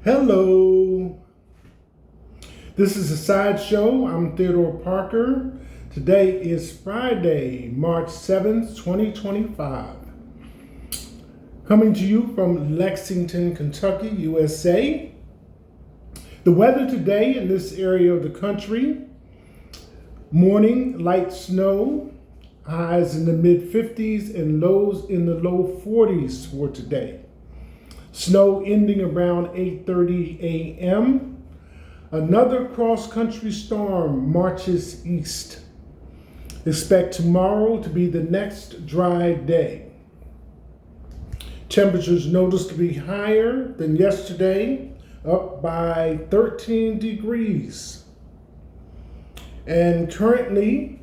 Hello. This is a sideshow. I'm Theodore Parker. Today is Friday, March 7th, 2025. Coming to you from Lexington, Kentucky, USA. The weather today in this area of the country: morning light snow, highs in the mid 50s and lows in the low 40s for today. Snow ending around 8:30 a.m. Another cross-country storm marches east. Expect tomorrow to be the next dry day. Temperatures noticeably higher than yesterday, up by 13 degrees. And currently,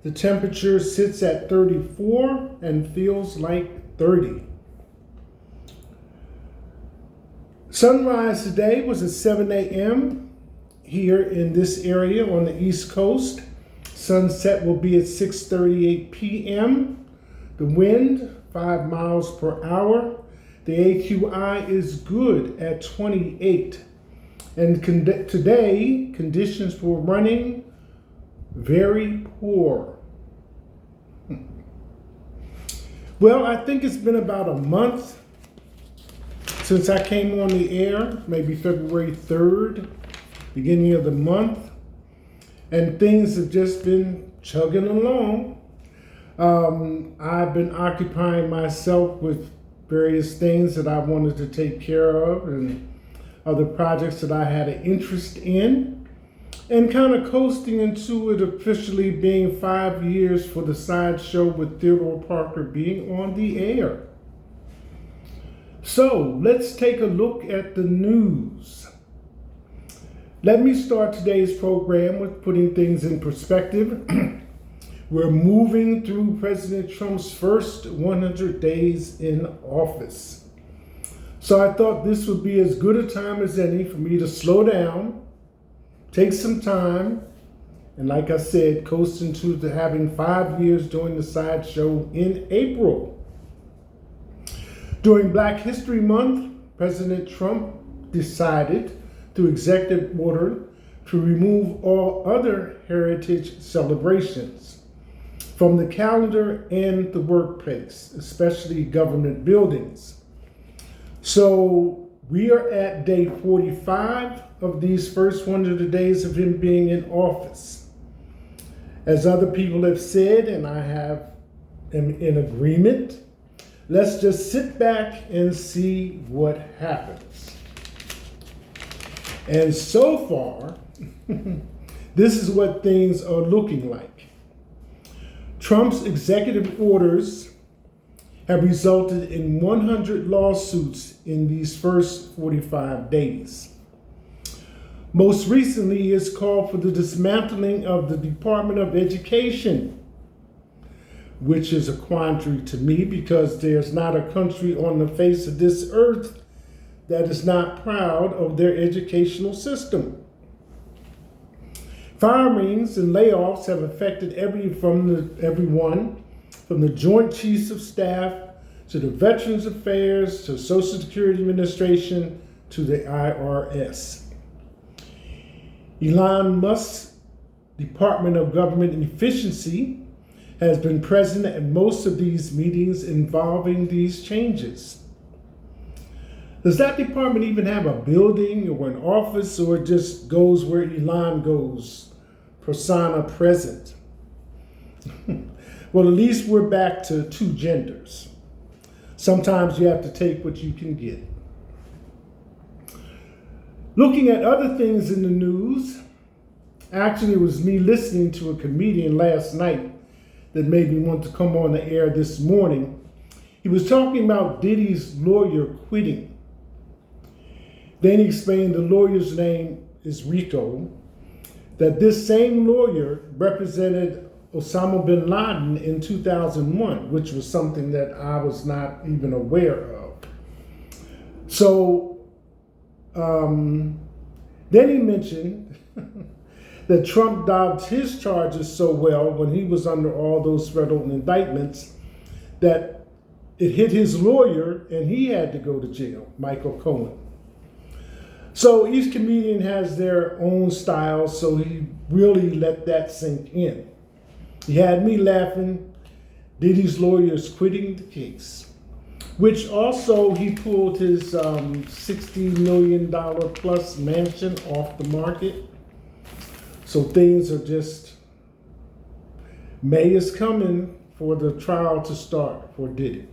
the temperature sits at 34 and feels like 30. Sunrise today was at 7 a.m. here in this area on the East Coast. Sunset will be at 6:38 p.m. The wind, 5 miles per hour. The AQI is good at 28. And today, conditions for running very poor. Well, I think it's been about a month since I came on the air, maybe February 3rd, beginning of the month, and things have just been chugging along. I've been occupying myself with various things that I wanted to take care of and other projects that I had an interest in, and kind of coasting into it officially being 5 years for the sideshow with Theodore Parker being on the air. So let's take a look at the news. Let me start today's program with putting things in perspective. We're moving through President Trump's first 100 days in office. So I thought this would be as good a time as any for me to slow down, take some time, and like I said, coast into having 5 years doing the sideshow in April. During Black History Month, President Trump decided through executive order to remove all other heritage celebrations from the calendar and the workplace, especially government buildings. So we are at day 45 of these first 100 days of him being in office. As other people have said, and I am in agreement, let's just sit back and see what happens. And so far, this is what things are looking like. Trump's executive orders have resulted in 100 lawsuits in these first 45 days. Most recently, he has called for the dismantling of the Department of Education, which is a quandary to me because there's not a country on the face of this earth that is not proud of their educational system. Firings and layoffs have affected everyone from the Joint Chiefs of Staff to the Veterans Affairs to Social Security Administration to the IRS. Elon Musk's Department of Government Efficiency has been present at most of these meetings involving these changes. Does that department even have a building or an office, or it just goes where Elon goes, persona present? Well, at least we're back to 2 genders. Sometimes you have to take what you can get. Looking at other things in the news, actually it was me listening to a comedian last night that made me want to come on the air this morning. He was talking about Diddy's lawyer quitting. Then he explained the lawyer's name is Rico, that this same lawyer represented Osama bin Laden in 2001, which was something that I was not even aware of. So then he mentioned that Trump dodged his charges so well when he was under all those federal indictments that it hit his lawyer and he had to go to jail, Michael Cohen. So each comedian has their own style, so he really let that sink in. He had me laughing. Diddy's lawyers quitting the case, which also he pulled his $60 million plus mansion off the market. So things are just, May is coming for the trial to start for Diddy.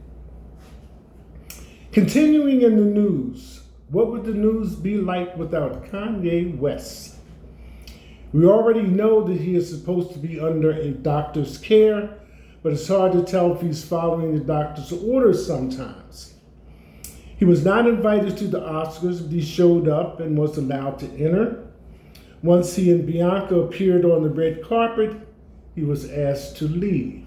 Continuing in the news, what would the news be like without Kanye West? We already know that he is supposed to be under a doctor's care, but it's hard to tell if he's following the doctor's orders sometimes. He was not invited to the Oscars, but he showed up and was allowed to enter. Once he and Bianca appeared on the red carpet, he was asked to leave.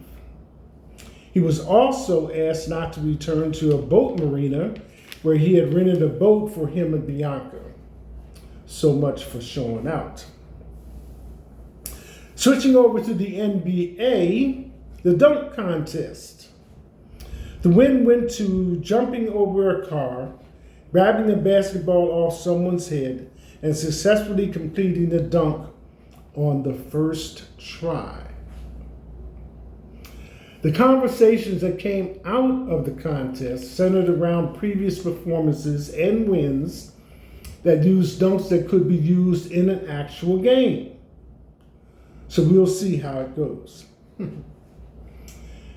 He was also asked not to return to a boat marina where he had rented a boat for him and Bianca. So much for showing out. Switching over to the NBA, the dunk contest. The win went to jumping over a car, grabbing the basketball off someone's head, and successfully completing the dunk on the first try. The conversations that came out of the contest centered around previous performances and wins that used dunks that could be used in an actual game. So we'll see how it goes.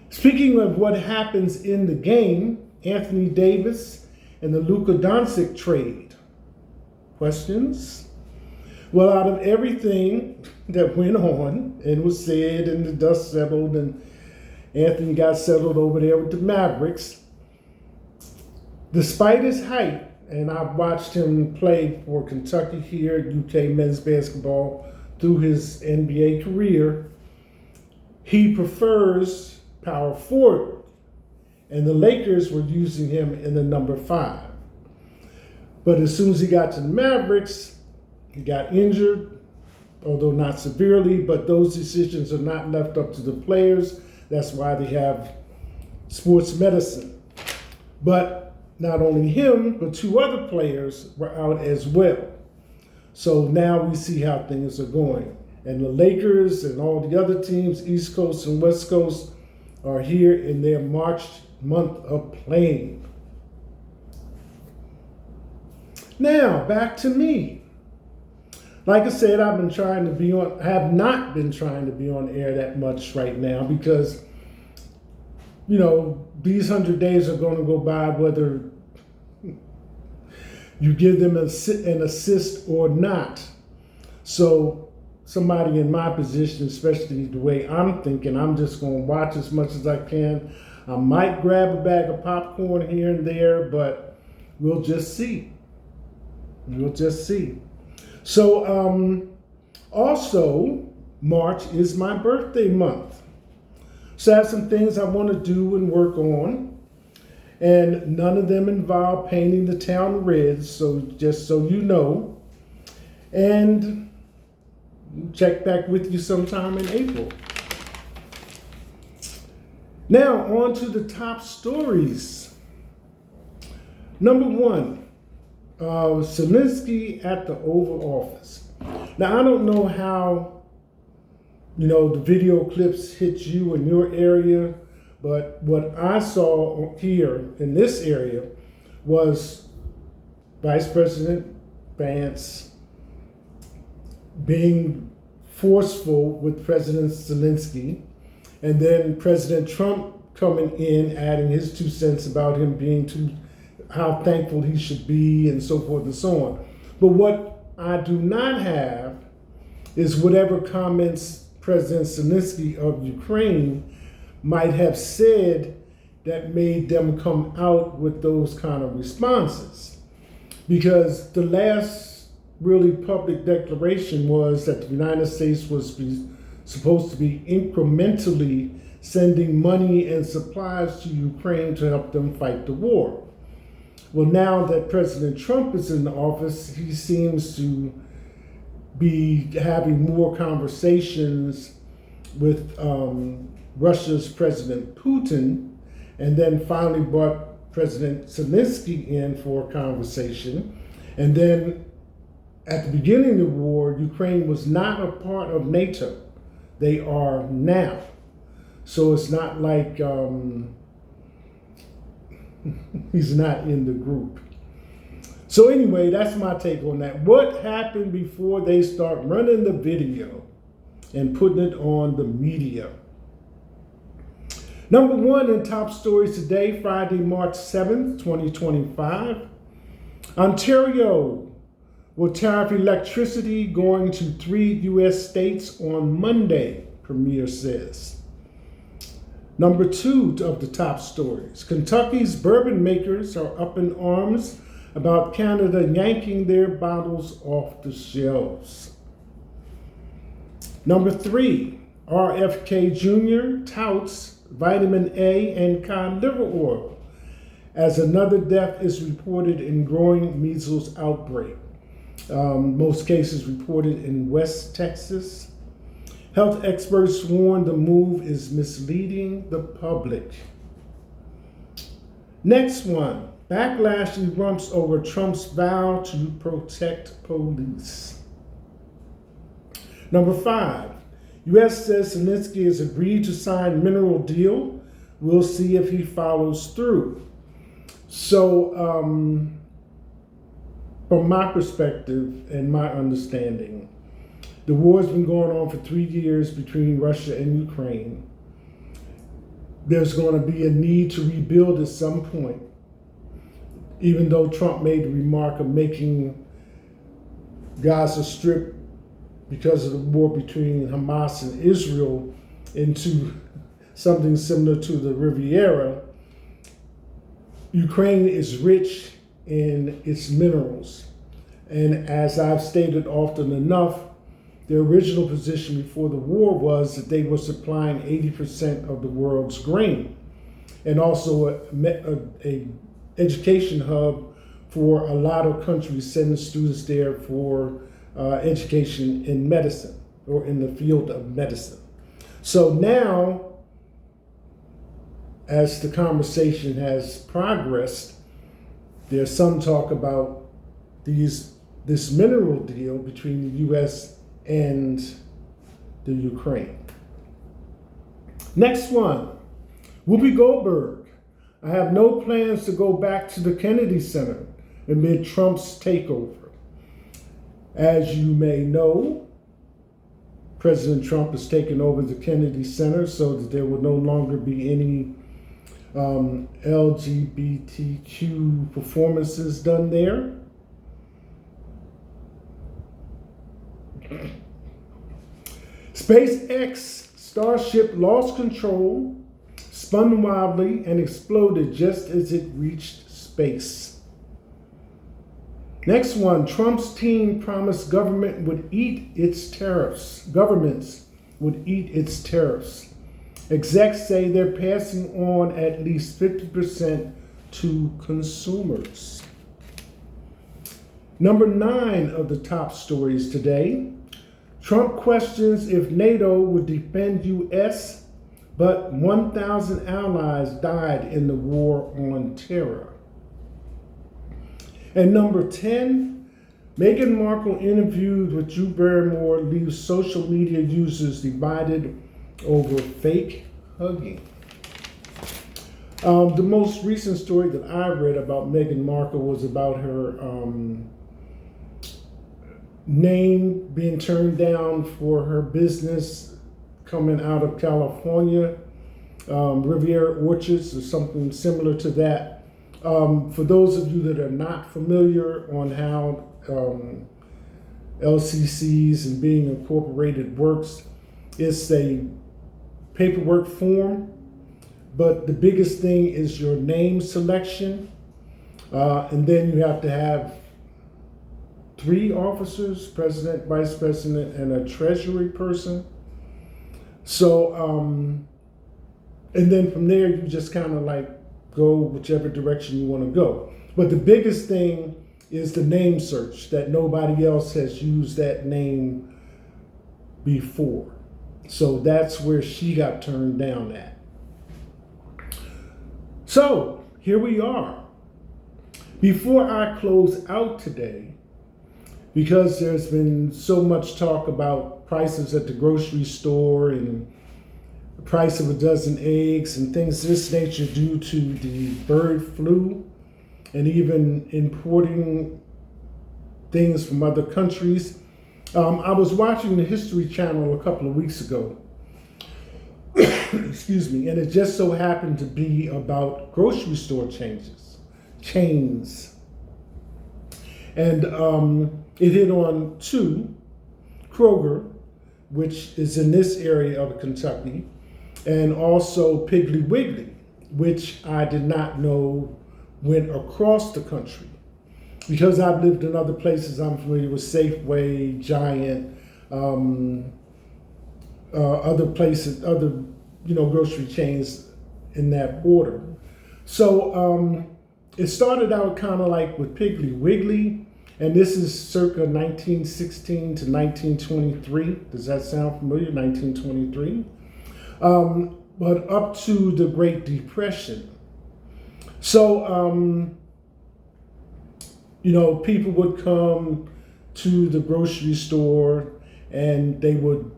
Speaking of what happens in the game, Anthony Davis and the Luka Doncic trade. Questions? Well, out of everything that went on and was said and the dust settled and Anthony got settled over there with the Mavericks, despite his height, and I've watched him play for Kentucky here, UK men's basketball through his NBA career, he prefers power forward, and the Lakers were using him in the number 5. But as soon as he got to the Mavericks, he got injured, although not severely, but those decisions are not left up to the players. That's why they have sports medicine. But not only him, but 2 other players were out as well. So now we see how things are going. And the Lakers and all the other teams, East Coast and West Coast, are here in their March month of playing. Now, back to me. Like I said, I have not been trying to be on air that much right now because, these 100 days are going to go by whether you give them an assist or not. So somebody in my position, especially the way I'm thinking, I'm just going to watch as much as I can. I might grab a bag of popcorn here and there, but we'll just see. We'll just see. So also, March is my birthday month. So I have some things I want to do and work on. And none of them involve painting the town red, so just so you know. And check back with you sometime in April. Now, on to the top stories. Number 1, Zelensky at the Oval Office. Now, I don't know how, the video clips hit you in your area, but what I saw here in this area was Vice President Vance being forceful with President Zelensky, and then President Trump coming in, adding his 2 cents about him being how thankful he should be, and so forth and so on. But what I do not have is whatever comments President Zelensky of Ukraine might have said that made them come out with those kind of responses. Because the last really public declaration was that the United States was supposed to be incrementally sending money and supplies to Ukraine to help them fight the war. Well, now that President Trump is in the office, he seems to be having more conversations with Russia's President Putin, and then finally brought President Zelensky in for a conversation. And then At the beginning of the war, Ukraine was not a part of NATO. They are now. So it's not like he's not in the group. So anyway, that's my take on that. What happened before they start running the video and putting it on the media? Number one in top stories today, Friday, March 7th, 2025. Ontario will tariff electricity going to 3 U.S. states on Monday, Premier says. Number two of the top stories, Kentucky's bourbon makers are up in arms about Canada yanking their bottles off the shelves. Number three, RFK Jr. touts vitamin A and cod liver oil as another death is reported in growing measles outbreak. Most cases reported in West Texas. Health experts warn the move is misleading the public. Next one, backlash erupts over Trump's vow to protect police. Number five, U.S. says Zelensky has agreed to sign mineral deal. We'll see if he follows through. So, from my perspective and my understanding, the war's been going on for 3 years between Russia and Ukraine. There's going to be a need to rebuild at some point, even though Trump made the remark of making Gaza Strip, because of the war between Hamas and Israel, into something similar to the Riviera. Ukraine is rich in its minerals. And as I've stated often enough, their original position before the war was that they were supplying 80% of the world's grain, and also a education hub for a lot of countries, sending students there for education in medicine or in the field of medicine. So now, as the conversation has progressed, there's some talk about this mineral deal between the U.S. and the Ukraine. Next one, Whoopi Goldberg. I have no plans to go back to the Kennedy Center amid Trump's takeover. As you may know, President Trump has taken over the Kennedy Center so that there will no longer be any LGBTQ performances done there. SpaceX Starship lost control, spun wildly, and exploded just as it reached space. Next one, Trump's team promised governments would eat its tariffs. Execs say they're passing on at least 50% to consumers. Number 9 of the top stories today, Trump questions if NATO would defend U.S., but 1,000 allies died in the war on terror. And number 10, Meghan Markle interviewed with Drew Barrymore leaves social media users divided over fake hugging. The most recent story that I read about Meghan Markle was about her name being turned down for her business coming out of California, Riviera Orchards or something similar to that. For those of you that are not familiar on how LCCs and being incorporated works, it's a paperwork form, but the biggest thing is your name selection, and then you have to have 3 officers, president, vice president, and a treasury person. So, and then from there, you just kind of like go whichever direction you want to go. But the biggest thing is the name search, that nobody else has used that name before. So that's where she got turned down at. So here we are. Before I close out today, because there's been so much talk about prices at the grocery store and the price of a dozen eggs and things of this nature due to the bird flu and even importing things from other countries. I was watching the History Channel a couple of weeks ago, excuse me, and it just so happened to be about grocery store chains. And it hit on two, Kroger, which is in this area of Kentucky, and also Piggly Wiggly, which I did not know went across the country. Because I've lived in other places, I'm familiar with Safeway, Giant, other places, other grocery chains in that order. So it started out kind of like with Piggly Wiggly, and this is circa 1916 to 1923. Does that sound familiar? 1923. But up to the Great Depression. So, people would come to the grocery store and they would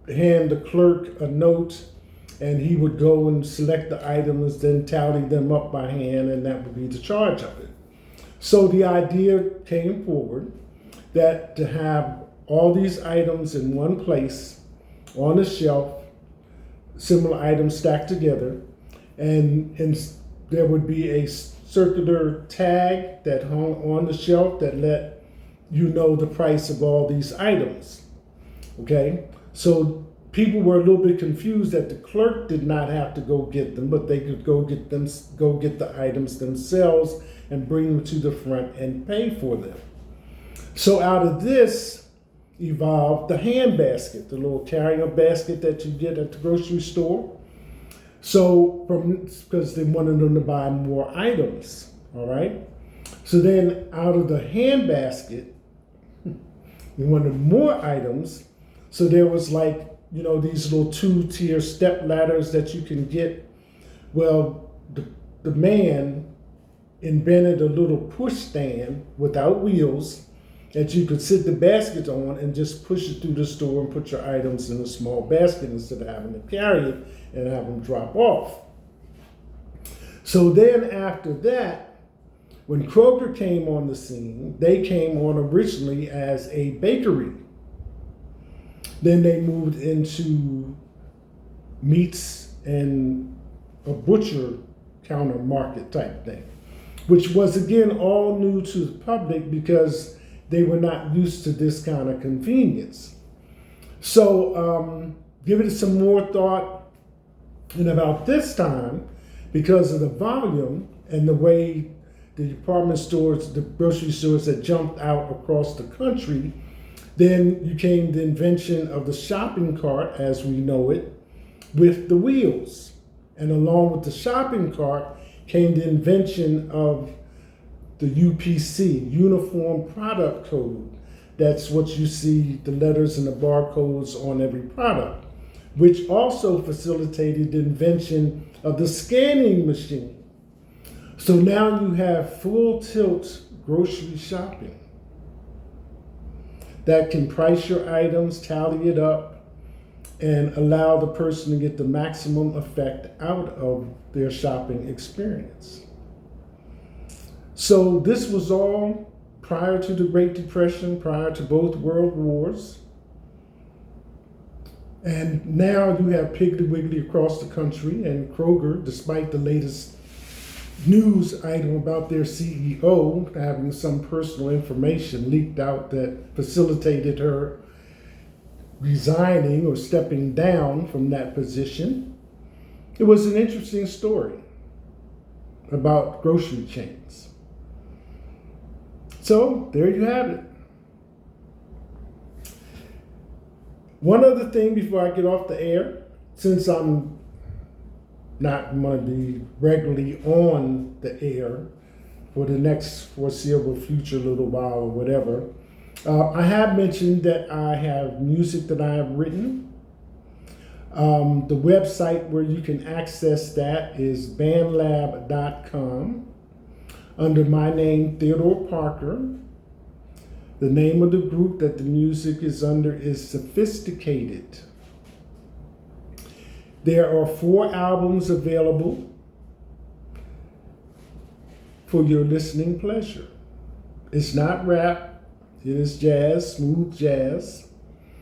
hand the clerk a note, and he would go and select the items, then tally them up by hand, and that would be the charge of it. So the idea came forward that to have all these items in one place on a shelf, similar items stacked together, and there would be a circular tag that hung on the shelf that let you know the price of all these items. Okay, so people were a little bit confused that the clerk did not have to go get them, but they could go get the items themselves and bring them to the front and pay for them. So out of this evolved the hand basket, the little carrier basket that you get at the grocery store. So because they wanted them to buy more items, all right? So then out of the hand basket, we wanted more items. So there was these little 2-tier step ladders that you can get. Well, the man invented a little push stand without wheels that you could sit the basket on and just push it through the store and put your items in a small basket instead of having to carry it and have them drop off. So then after that, when Kroger came on the scene, they came on originally as a bakery. Then they moved into meats and a butcher counter market type thing, which was again all new to the public because they were not used to this kind of convenience. So give it some more thought. And about this time, because of the volume and the way the department stores, the grocery stores had jumped out across the country, then came the invention of the shopping cart as we know it with the wheels. And along with the shopping cart came the invention of the UPC, Uniform Product Code. That's what you see, the letters and the barcodes on every product, which also facilitated the invention of the scanning machine. So now you have full tilt grocery shopping that can price your items, tally it up, and allow the person to get the maximum effect out of their shopping experience. So this was all prior to the Great Depression, prior to both world wars. And now you have Piggly Wiggly across the country, and Kroger, despite the latest news item about their CEO having some personal information leaked out that facilitated her resigning or stepping down from that position. It was an interesting story about grocery chains. So there you have it. One other thing before I get off the air, since I'm not going to be regularly on the air for the next foreseeable future little while or whatever, I have mentioned that I have music that I have written. The website where you can access that is bandlab.com under my name, Theodore Parker. The name of the group that the music is under is Sophisticated. There are 4 albums available for your listening pleasure. It's not rap, it is jazz, smooth jazz.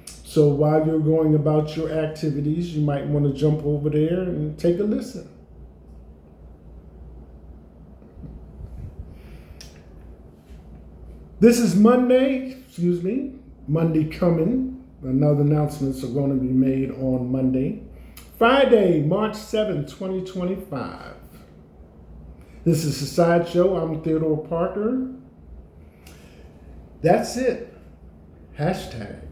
So while you're going about your activities, you might want to jump over there and take a listen. This is Monday coming. Another announcements are going to be made on Monday. Friday, March 7th, 2025. This is a sideshow. I'm Theodore Parker. That's it. Hashtag.